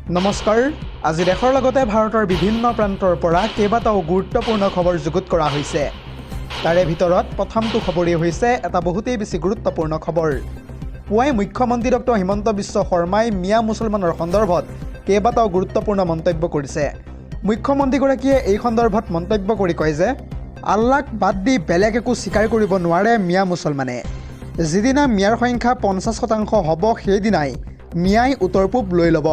নমস্কাৰ। আজি দেশৰ লগতে ভাৰতৰ বিভিন্ন প্ৰান্তৰ পৰা কেইবাটাও গুৰুত্বপূৰ্ণ খবৰ যুগুত কৰা হৈছে। তাৰে ভিতৰত প্ৰথমটো খবৰেই হৈছে এটা বহুতেই বেছি গুৰুত্বপূৰ্ণ খবৰ। পুৱাই মুখ্যমন্ত্ৰী ডক্টৰ হিমন্ত বিশ্ব শৰ্মাই মিয়া মুছলমানৰ সন্দৰ্ভত কেইবাটাও গুৰুত্বপূৰ্ণ মন্তব্য কৰিছে। মুখ্যমন্ত্ৰীগৰাকীয়ে এই সন্দৰ্ভত মন্তব্য কৰি কয় যে আল্লাহক বাদ দি বেলেগ একো স্বীকাৰ কৰিব নোৱাৰে মিয়া মুছলমানে। যিদিনা মিয়াৰ সংখ্যা 50% হ'ব সেইদিনাই মিয়াই উত্তৰ পূব লৈ ল'ব।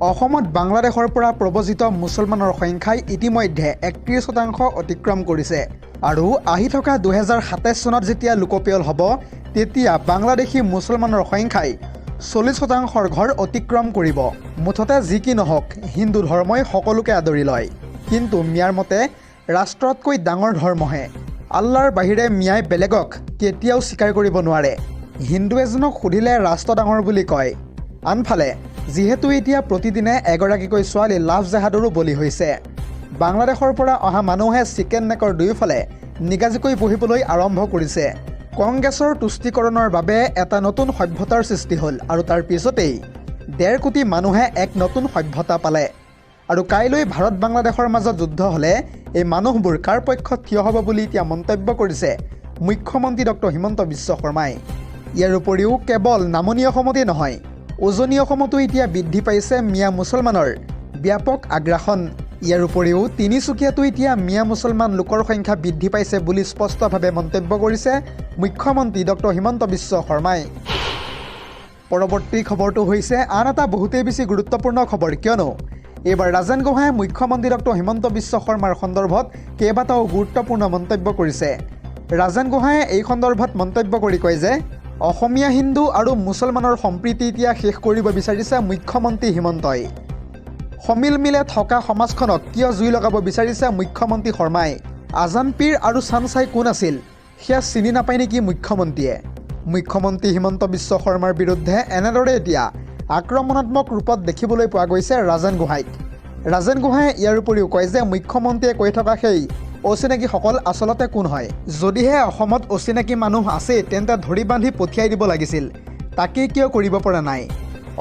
অসমত বাংলাদেশৰ পৰা প্ৰব্ৰজিত মুছলমানৰ সংখ্যাই ইতিমধ্যে 31% অতিক্ৰম কৰিছে আৰু আহি থকা 2027 চনত যেতিয়া লোকপিয়ল হ'ব তেতিয়া বাংলাদেশী মুছলমানৰ সংখ্যাই 40%ৰ ঘৰ অতিক্ৰম কৰিব। মুঠতে যি কি নহওক হিন্দু ধৰ্মই সকলোকে আদৰি লয়, কিন্তু মিয়াৰ মতে ৰাষ্ট্ৰতকৈ ডাঙৰ ধৰ্মহে। আল্লাহৰ বাহিৰে মিয়াই বেলেগক কেতিয়াও স্বীকাৰ কৰিব নোৱাৰে। হিন্দু এজনক সুধিলে ৰাষ্ট্ৰ ডাঙৰ বুলি কয়। আনফালে যিহেতু এতিয়া প্ৰতিদিনে এগৰাকীকৈ ছোৱালী লাভ জেহাদৰো বলি হৈছে, বাংলাদেশৰ পৰা অহা মানুহে চিকেন নেকৰ দুয়োফালে নিগাজিকৈ বহিবলৈ আৰম্ভ কৰিছে। কংগ্ৰেছৰ তুষ্টিকৰণৰ বাবে এটা নতুন সভ্যতাৰ সৃষ্টি হ'ল আৰু তাৰ পিছতেই 1.5 কোটি মানুহে এক নতুন সভ্যতা পালে। আৰু কাইলৈ ভাৰত বাংলাদেশৰ মাজত যুদ্ধ হ'লে এই মানুহবোৰ কাৰ পক্ষত থিয় হ'ব বুলি এতিয়া মন্তব্য কৰিছে মুখ্যমন্ত্ৰী ডক্টৰ হিমন্ত বিশ্ব শৰ্মাই। ইয়াৰ উপৰিও কেৱল নামনি অসমতেই নহয়, উজনি অসমতো এতিয়া বৃদ্ধি পাইছে মিয়া মুছলমানৰ ব্যাপক আগ্ৰাসন। ইয়াৰ উপৰিও তিনিচুকীয়াতো এতিয়া মিয়া মুছলমান লোকৰ সংখ্যা বৃদ্ধি পাইছে বুলি স্পষ্টভাৱে মন্তব্য কৰিছে মুখ্যমন্ত্ৰী ডক্টৰ হিমন্ত বিশ্ব শৰ্মাই। পৰৱৰ্তী খবৰটো হৈছে আন এটা বহুতেই বেছি গুৰুত্বপূৰ্ণ খবৰ, কিয়নো এইবাৰ ৰাজেন গোহাঁয়ে মুখ্যমন্ত্ৰী ডক্টৰ হিমন্ত বিশ্ব শৰ্মাৰ সন্দৰ্ভত কেইবাটাও গুৰুত্বপূৰ্ণ মন্তব্য কৰিছে। ৰাজেন গোহাঁয়ে এই সন্দৰ্ভত মন্তব্য কৰি কয় যে অসমীয়া হিন্দু আৰু মুছলমানৰ সম্প্ৰীতি এতিয়া শেষ কৰিব বিচাৰিছে মুখ্যমন্ত্ৰী হিমন্তই। সমিল মিলে থকা সমাজখনক কিয় জুই লগাব বিচাৰিছে মুখ্যমন্ত্ৰী শৰ্মাই। আজান পীৰ আৰু চানচাই কোন আছিল সেয়া চিনি নাপায় নেকি মুখ্যমন্ত্ৰীয়ে। মুখ্যমন্ত্ৰী হিমন্ত বিশ্ব শৰ্মাৰ বিৰুদ্ধে এনেদৰে এতিয়া আক্ৰমণাত্মক ৰূপত দেখিবলৈ পোৱা গৈছে ৰাজেন গোহাঁইক। ৰাজেন গোহাঁয়ে ইয়াৰ উপৰিও কয় যে মুখ্যমন্ত্ৰীয়ে কৈ থকা সেই অচিনাকিসকল আচলতে কোন হয়। যদিহে অসমত অচিনাকি মানুহ আছে তেন্তে ধৰি বান্ধি পঠিয়াই দিব লাগিছিল, তাকেই কিয় কৰিব পৰা নাই।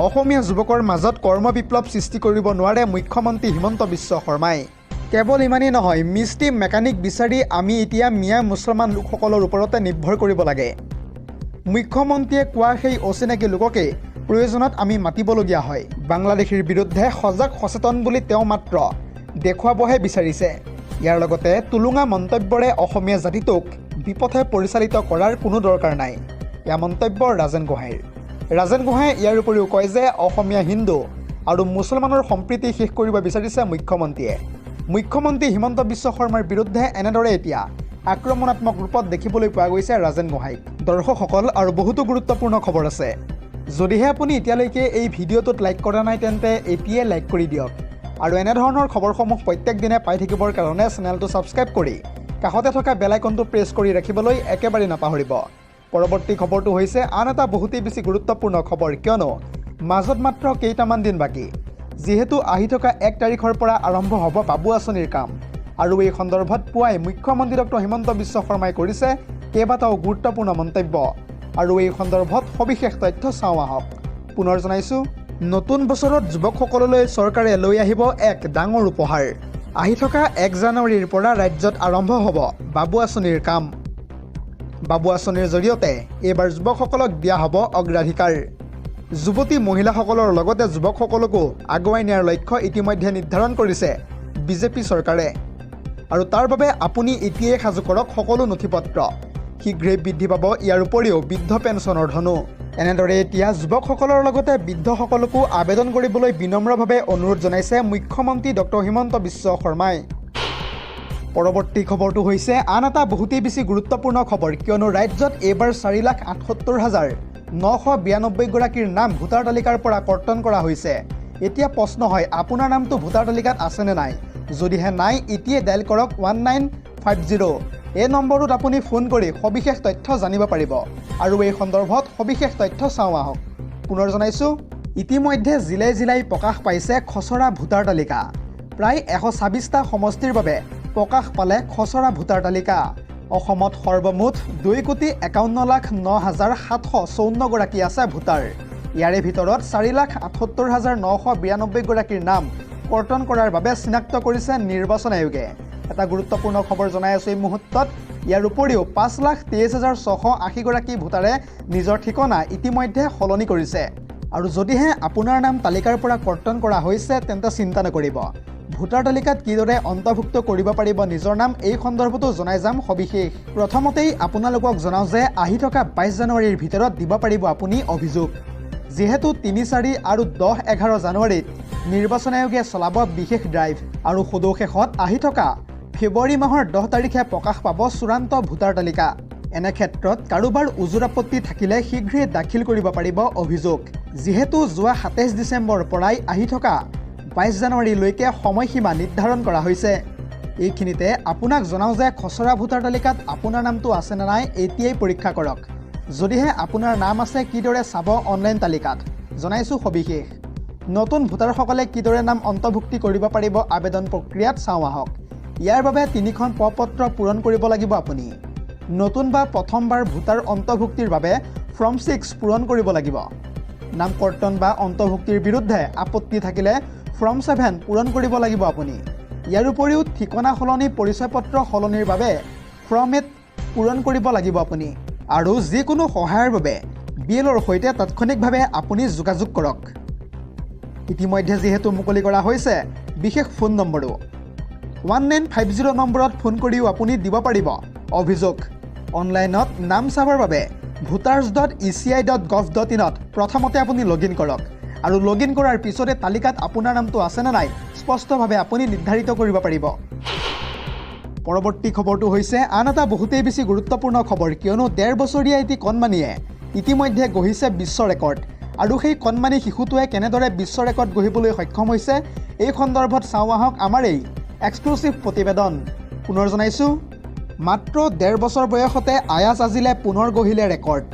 অসমীয়া যুৱকৰ মাজত কৰ্ম বিপ্লৱ সৃষ্টি কৰিব নোৱাৰে মুখ্যমন্ত্ৰী হিমন্ত বিশ্ব শৰ্মাই। কেৱল ইমানেই নহয়, মিস্ত্ৰী মেকানিক বিচাৰি আমি এতিয়া মিয়া মুছলমান লোকসকলৰ ওপৰতে নিৰ্ভৰ কৰিব লাগে। মুখ্যমন্ত্ৰীয়ে কোৱা সেই অচিনাকি লোককে প্ৰয়োজনত আমি মাতিবলগীয়া হয়। বাংলাদেশীৰ বিৰুদ্ধে সজাগ সচেতন বুলি তেওঁ মাত্ৰ দেখুৱাবহে বিচাৰিছে। ইয়াৰ লগতে টুলুঙা মন্তব্যৰে অসমীয়া জাতিটোক বিপথে পৰিচালিত কৰাৰ কোনো দৰকাৰ নাই, এয়া মন্তব্য ৰাজেন গোহাঁইৰ। ৰাজেন গোহাঁয়ে ইয়াৰ উপৰিও কয় যে অসমীয়া হিন্দু আৰু মুছলমানৰ সম্প্ৰীতি শেষ কৰিব বিচাৰিছে মুখ্যমন্ত্ৰীয়ে। মুখ্যমন্ত্ৰী হিমন্ত বিশ্ব শৰ্মাৰ বিৰুদ্ধে এনেদৰে এতিয়া আক্ৰমণাত্মক ৰূপত দেখিবলৈ পোৱা গৈছে ৰাজেন গোহাঁইক। দৰ্শকসকল, আৰু বহুতো গুৰুত্বপূৰ্ণ খবৰ আছে। যদিহে আপুনি এতিয়ালৈকে এই ভিডিঅ'টোত লাইক কৰা নাই তেন্তে এতিয়াই লাইক কৰি দিয়ক, আৰু এনেধৰণৰ খবৰসমূহ প্ৰত্যেক দিনে পাই থাকিবৰ কাৰণে চেনেলটো ছাবস্ক্ৰাইব কৰি কাষতে থকা বেল আইকনটো প্ৰেছ কৰি ৰাখিবলৈ একেবাৰে নাপাহৰিব। পৰৱৰ্তী খবৰটো হৈছে আন এটা বহুতেই বেছি গুৰুত্বপূৰ্ণ খবৰ, কিয়নো মাজত মাত্ৰ কেইটামান দিন বাকী। যিহেতু আহি থকা 1 তাৰিখৰ পৰা আৰম্ভ হ'ব বাবু আঁচনিৰ কাম, আৰু এই সন্দৰ্ভত পুৱাই মুখ্যমন্ত্ৰী ডক্টৰ হিমন্ত বিশ্ব শৰ্মাই কৰিছে কেইবাটাও গুৰুত্বপূৰ্ণ মন্তব্য, আৰু এই সন্দৰ্ভত সবিশেষ তথ্য চাওঁ আহক। পুনৰ জনাইছোঁ, নতুন বছৰত যুৱকসকললৈ চৰকাৰে লৈ আহিব এক ডাঙৰ উপহাৰ। আহি থকা 1 জানুৱাৰীৰ পৰা ৰাজ্যত আৰম্ভ হ'ব বাবু আঁচনিৰ কাম। বাবু আঁচনিৰ জৰিয়তে এইবাৰ যুৱকসকলক দিয়া হ'ব অগ্ৰাধিকাৰ। যুৱতী মহিলাসকলৰ লগতে যুৱকসকলকো আগুৱাই নিয়াৰ লক্ষ্য ইতিমধ্যে নিৰ্ধাৰণ কৰিছে বিজেপি চৰকাৰে, আৰু তাৰ বাবে আপুনি এতিয়াই সাজু কৰক সকলো নথিপত্ৰ। শীঘ্ৰেই বৃদ্ধি পাব ইয়াৰ উপৰিও বৃদ্ধ পেঞ্চনৰ ধনো। এনেদৰে এতিয়া যুৱকসকলৰ লগতে বৃদ্ধসকলকো আবেদন কৰিবলৈ বিনম্ৰভাৱে অনুৰোধ জনাইছে মুখ্যমন্ত্ৰী ডক্টৰ হিমন্ত বিশ্ব শৰ্মাই। পৰৱৰ্তী খবৰটো হৈছে আন এটা বহুতেই বেছি গুৰুত্বপূৰ্ণ খবৰ, কিয়নো ৰাজ্যত এইবাৰ 4,78,992 গৰাকীৰ নাম ভোটাৰ তালিকাৰ পৰা কৰ্তন কৰা হৈছে। এতিয়া প্ৰশ্ন হয়, আপোনাৰ নামটো ভোটাৰ তালিকাত আছেনে নাই? যদিহে নাই, এতিয়াই ডায়েল কৰক 1950। এই নম্বৰটোত আপুনি ফোন কৰি সবিশেষ তথ্য জানিব পাৰিব, আৰু এই সন্দৰ্ভত সবিশেষ তথ্য চাওঁ আহক। পুনৰ জনাইছোঁ, ইতিমধ্যে জিলাই জিলাই প্ৰকাশ পাইছে খচৰা ভোটাৰ তালিকা। প্ৰায় 126টা সমষ্টিৰ বাবে প্ৰকাশ পালে খচৰা ভোটাৰ তালিকা। অসমত সৰ্বমুঠ 2,51,09,754 গৰাকী আছে ভোটাৰ। ইয়াৰে ভিতৰত 4,78,992 গৰাকীৰ নাম কৰ্তন কৰাৰ বাবে চিনাক্ত কৰিছে নিৰ্বাচন আয়োগে। এটা গুৰুত্বপূৰ্ণ খবৰ জনাই আছোঁ এই মুহূৰ্তত। ইয়াৰ উপৰিও 5,23,680 গৰাকী ভোটাৰে নিজৰ ঠিকনা ইতিমধ্যে সলনি কৰিছে। আৰু যদিহে আপোনাৰ নাম তালিকাৰ পৰা কৰ্তন কৰা হৈছে তেন্তে চিন্তা নকৰিব। ভোটাৰ তালিকাত কিদৰে অন্তৰ্ভুক্ত কৰিব পাৰিব নিজৰ নাম, এই সন্দৰ্ভতো জনাই যাম সবিশেষ। প্ৰথমতেই আপোনালোকক জনাওঁ যে আহি থকা 22 জানুৱাৰীৰ ভিতৰত দিব পাৰিব আপুনি অভিযোগ। যিহেতু 3, 4 আৰু 10, 11 জানুৱাৰীত নিৰ্বাচন আয়োগে চলাব বিশেষ ড্ৰাইভ আৰু সদৌশেষত আহি থকা ফেব্ৰুৱাৰী মাহৰ 10 তাৰিখে প্ৰকাশ পাব চূড়ান্ত ভোটাৰ তালিকা। এনে ক্ষেত্ৰত কাৰোবাৰ উজুৰ আপত্তি থাকিলে শীঘ্ৰেই দাখিল কৰিব পাৰিব অভিযোগ। যিহেতু যোৱা 27 ডিচেম্বৰৰ পৰাই আহি থকা 22 জানুৱাৰীলৈকে সময়সীমা নিৰ্ধাৰণ কৰা হৈছে। এইখিনিতে আপোনাক জনাওঁ যে খচৰা ভোটাৰ তালিকাত আপোনাৰ নামটো আছে নে নাই এতিয়াই পৰীক্ষা কৰক। যদিহে আপোনাৰ নাম আছে কিদৰে চাব অনলাইন তালিকাত জনাইছোঁ সবিশেষ। নতুন ভোটাৰসকলে কিদৰে নাম অন্তৰ্ভুক্তি কৰিব পাৰিব আবেদন প্ৰক্ৰিয়াত চাওঁ আহক। ইয়াৰ বাবে 3খন প্ৰপত্ৰ পূৰণ কৰিব লাগিব আপুনি। নতুন বা প্ৰথমবাৰ ভোটাৰ অন্তৰ্ভুক্তিৰ বাবে ফৰ্ম 6 পূৰণ কৰিব লাগিব। নাম কৰ্তন বা অন্তৰ্ভুক্তিৰ বিৰুদ্ধে আপত্তি থাকিলে ফৰ্ম 7 পূৰণ কৰিব লাগিব আপুনি। ইয়াৰ উপৰিও ঠিকনা সলনি, পৰিচয় পত্ৰ সলনিৰ বাবে ফৰ্ম 8 পূৰণ কৰিব লাগিব আপুনি। আৰু যিকোনো সহায়ৰ বাবে BLOৰ সৈতে তাৎক্ষণিকভাৱে আপুনি যোগাযোগ কৰক। ইতিমধ্যে যিহেতু মুকলি কৰা হৈছে বিশেষ ফোন নম্বৰো 1950 নম্বৰত ফোন কৰিও আপুনি দিব পাৰিব অভিযোগ। অনলাইনত নাম চাবৰ বাবে voters.eci.gov.in প্ৰথমতে আপুনি লগইন কৰক আৰু লগইন কৰাৰ পিছতে তালিকাত আপোনাৰ নামটো আছে নে নাই স্পষ্টভাৱে আপুনি নিৰ্ধাৰিত কৰিব পাৰিব। পৰৱৰ্তী খবৰটো হৈছে আন এটা বহুতেই বেছি গুৰুত্বপূৰ্ণ খবৰ, কিয়নো 1.5 বছৰীয়া এটি কণমানিয়ে ইতিমধ্যে গঢ়িছে বিশ্ব ৰেকৰ্ড। আৰু সেই কণমানি শিশুটোৱে কেনেদৰে বিশ্ব ৰেকৰ্ড গঢ়িবলৈ সক্ষম হৈছে এই সন্দৰ্ভত চাওঁ আহক আমাৰ এই এক্সক্লুচিভ প্ৰতিবেদন। পুনৰ জনাইছোঁ, মাত্ৰ 1.5 বছৰ বয়সতে আয়াজ আজিলে পুনৰ গঢ়িলে ৰেকৰ্ড।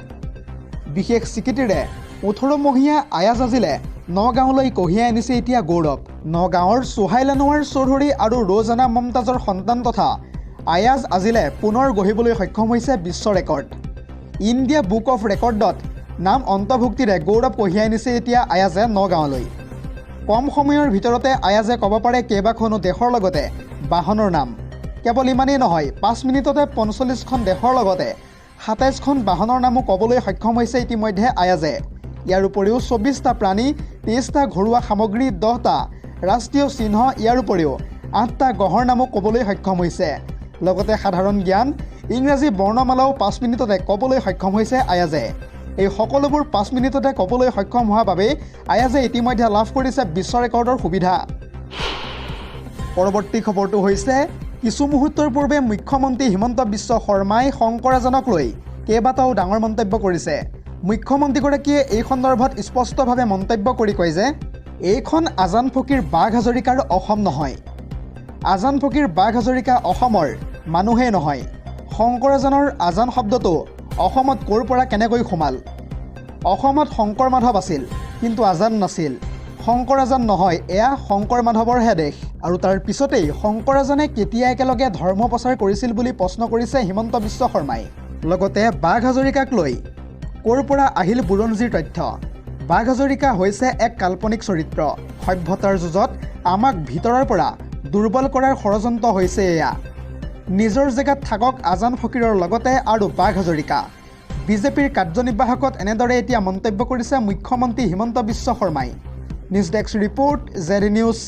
বিশেষ স্বীকৃতিৰে 18মহীয়া আয়াজ আজিলে নগাঁৱলৈ কঢ়িয়াই আনিছে এতিয়া গৌৰৱ। নগাঁৱৰ সোহাইল আনোৱাৰ চৌধুৰী আৰু ৰ'জানা মমতাজৰ সন্তান তথা আয়াজ আজিলে পুনৰ গঢ়িবলৈ সক্ষম হৈছে বিশ্ব ৰেকৰ্ড। ইণ্ডিয়া বুক অফ ৰেকৰ্ডত নাম অন্তৰ্ভুক্তিৰে গৌৰৱ কঢ়িয়াই আনিছে এতিয়া আয়াজে নগাঁৱলৈ। কম সময়ৰ ভিতৰতে আয়াজে ক'ব পাৰে কেইবাখনো দেশৰ লগতে বাহনৰ নাম। কেৱল ইমানেই নহয়, 5 মিনিটতে 45খন দেশৰ লগতে 27খন বাহনৰ নামো ক'বলৈ সক্ষম হৈছে ইতিমধ্যে আয়াজে। ইয়াৰ উপৰিও 24টা প্ৰাণী, 23টা ঘৰুৱা সামগ্ৰী, 10টা ৰাষ্ট্ৰীয় চিহ্ন, ইয়াৰ উপৰিও 8টা গ্ৰহৰ নামো ক'বলৈ সক্ষম হৈছে। লগতে সাধাৰণ জ্ঞান, ইংৰাজী বৰ্ণমালাও 5 মিনিটতে ক'বলৈ সক্ষম হৈছে আয়াজে। এই সকলোবোৰ 5 মিনিটতে ক'বলৈ সক্ষম হোৱাৰ বাবে আয়াজে ইতিমধ্যে লাভ কৰিছে বিশ্ব ৰেকৰ্ডৰ সুবিধা। পৰৱৰ্তী খবৰটো হৈছে কিছু মুহূৰ্তৰ পূৰ্বে মুখ্যমন্ত্ৰী হিমন্ত বিশ্ব শৰ্মাই শংকৰাজানক লৈ কেইবাটাও ডাঙৰ মন্তব্য কৰিছে। মুখ্যমন্ত্ৰীগৰাকীয়ে এই সন্দৰ্ভত স্পষ্টভাৱে মন্তব্য কৰি কয় যে এইখন আজান ফকীৰ বাঘ হাজৰিকাৰ অসম নহয়। আজান ফকীৰ বাঘ হাজৰিকা অসমৰ মানুহেই নহয়। শংকৰাজানৰ আজান শব্দটো অসমত ক'ৰ পৰা কেনেকৈ সোমাল? অসমত শংকৰ মাধৱ আছিল, কিন্তু আজান নাছিল। শংকৰ আজান নহয়, এয়া শংকৰ মাধৱৰহে দেশ। আৰু তাৰ পিছতেই শংকৰ আজানে কেতিয়া একেলগে ধৰ্ম প্ৰচাৰ কৰিছিল বুলি প্ৰশ্ন কৰিছে হিমন্ত বিশ্ব শৰ্মাই। লগতে বাঘ হাজৰিকাক লৈ ক'ৰ পৰা আহিল বুৰঞ্জীৰ তথ্য? বাঘ হাজৰিকা হৈছে এক কাল্পনিক চৰিত্ৰ। সভ্যতাৰ যুঁজত আমাক ভিতৰৰ পৰা দুৰ্বল কৰাৰ ষড়যন্ত্ৰ হৈছে এয়া। নিজৰ জেগাত থাকক আজান ফকীৰৰ লগতে আৰু বাঘ হাজৰিকা। বিজেপিৰ কাৰ্যনিৰ্বাহকত এনেদৰে এতিয়া মন্তব্য কৰিছে মুখ্যমন্ত্ৰী হিমন্ত বিশ্ব শৰ্মাই। News desk report, ZD news.